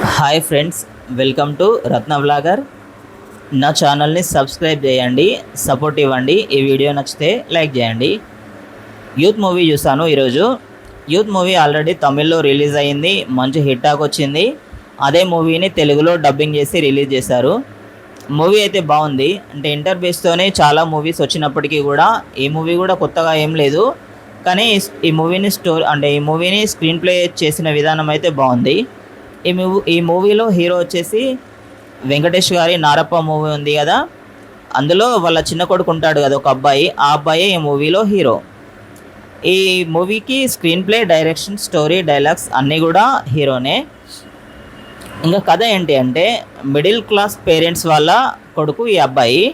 Hi friends, welcome to Ratna vlogger. నా ఛానల్ని subscribe చేయండి, సపోర్ట్ ఇవ్వండి. ఈ వీడియో నచ్చితే లైక్ చేయండి. యూత్ మూవీ చూసాను ఈరోజు. యూత్ మూవీ ఆల్రెడీ తమిళ్లో రిలీజ్ అయ్యింది, మంచి హిట్ టాక్ వచ్చింది. అదే మూవీని తెలుగులో డబ్బింగ్ చేసి రిలీజ్ చేశారు. మూవీ అయితే బాగుంది. అంటే ఇంటర్ బేస్తోనే చాలా మూవీస్ వచ్చినప్పటికీ కూడా ఈ మూవీ కూడా కొత్తగా ఏం లేదు. కానీ ఈ మూవీని స్క్రీన్ ప్లే చేసిన విధానం అయితే బాగుంది. ఈ మూవీలో హీరో వచ్చేసి వెంకటేష్ గారి నారప్ప మూవీ ఉంది కదా, అందులో వాళ్ళ చిన్న కొడుకు ఉంటాడు కదా ఒక అబ్బాయి, ఆ అబ్బాయి ఈ మూవీలో హీరో. ఈ మూవీకి screen play, direction, story, dialogues అన్నీ కూడా హీరోనే. ఇంకా కథ ఏంటి అంటే, మిడిల్ క్లాస్ పేరెంట్స్ వాళ్ళ కొడుకు ఈ అబ్బాయి.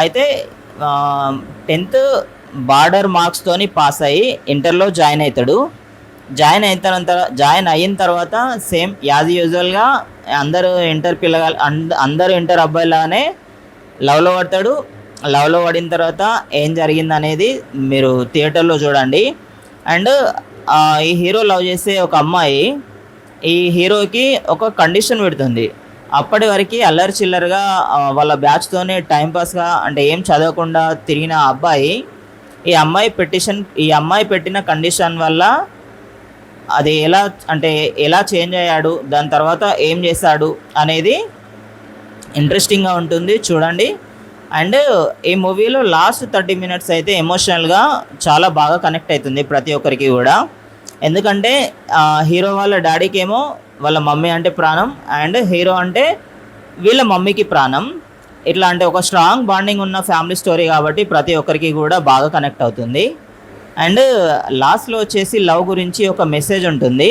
అయితే 10th బార్డర్ మార్క్స్తోని పాస్ అయ్యి ఇంటర్లో జాయిన్ అవుతాడు. జాయిన్ అయిన తర్వాత సేమ్ యాజ్ యూజువల్గా అందరూ ఇంటర్ అబ్బాయిలానే లవ్లో పడతాడు. లవ్లో పడిన తర్వాత ఏం జరిగింది అనేది మీరు థియేటర్లో చూడండి. అండ్ ఈ హీరో లవ్ చేసే ఒక అమ్మాయి ఈ హీరోకి ఒక కండిషన్ పెడుతుంది. అప్పటి వరకు అల్లరి చిల్లరగా వాళ్ళ బ్యాచ్తోనే టైంపాస్గా, అంటే ఏం చదవకుండా తిరిగిన అబ్బాయి ఈ అమ్మాయి పెట్టిన కండిషన్ వల్ల అది ఎలా చేంజ్ అయ్యాడు, దాని తర్వాత ఏం చేశాడు అనేది ఇంట్రెస్టింగ్గా ఉంటుంది, చూడండి. అండ్ ఈ మూవీలో లాస్ట్ 30 minutes అయితే ఎమోషనల్గా చాలా బాగా కనెక్ట్ అవుతుంది ప్రతి ఒక్కరికి కూడా. ఎందుకంటే హీరో వాళ్ళ డాడీకి ఏమో వాళ్ళ మమ్మీ అంటే ప్రాణం, అండ్ హీరో అంటే వీళ్ళ మమ్మీకి ప్రాణం. ఇట్లా అంటే ఒక స్ట్రాంగ్ బాండింగ్ ఉన్న ఫ్యామిలీ స్టోరీ కాబట్టి ప్రతి ఒక్కరికి కూడా బాగా కనెక్ట్ అవుతుంది. అండ్ లాస్ట్లో వచ్చేసి లవ్ గురించి ఒక మెసేజ్ ఉంటుంది.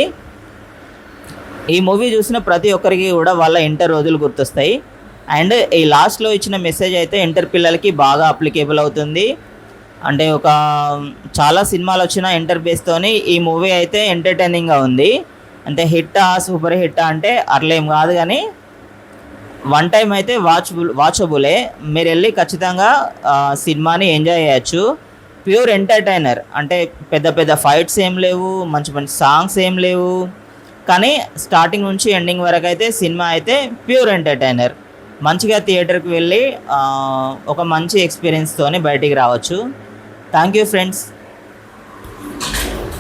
ఈ మూవీ చూసిన ప్రతి ఒక్కరికి కూడా వాళ్ళ ఇంటర్ రోజులు గుర్తొస్తాయి. అండ్ ఈ లాస్ట్లో ఇచ్చిన మెసేజ్ అయితే ఇంటర్ పిల్లలకి బాగా అప్లికేబుల్ అవుతుంది. అంటే చాలా సినిమాలు వచ్చిన ఇంటర్ బేస్తోని ఈ మూవీ అయితే ఎంటర్టైనింగ్గా ఉంది. అంటే హిట్టా, సూపర్ హిట్టా అంటే అట్లేం కాదు, కానీ వన్ టైం అయితే వాచబులే. మీరు వెళ్ళి ఖచ్చితంగా సినిమాని ఎంజాయ్ చేయొచ్చు. Pure entertainer. అంటే పెద్ద పెద్ద ఫైట్స్ ఏం లేవు, మంచి మంచి సాంగ్స్ ఏం లేవు, కానీ స్టార్టింగ్ నుంచి ఎండింగ్ వరకు అయితే సినిమా అయితే ప్యూర్ ఎంటర్టైనర్. మంచిగా థియేటర్కి వెళ్ళి ఒక మంచి ఎక్స్పీరియన్స్తోనే బయటికి రావచ్చు. Thank you friends.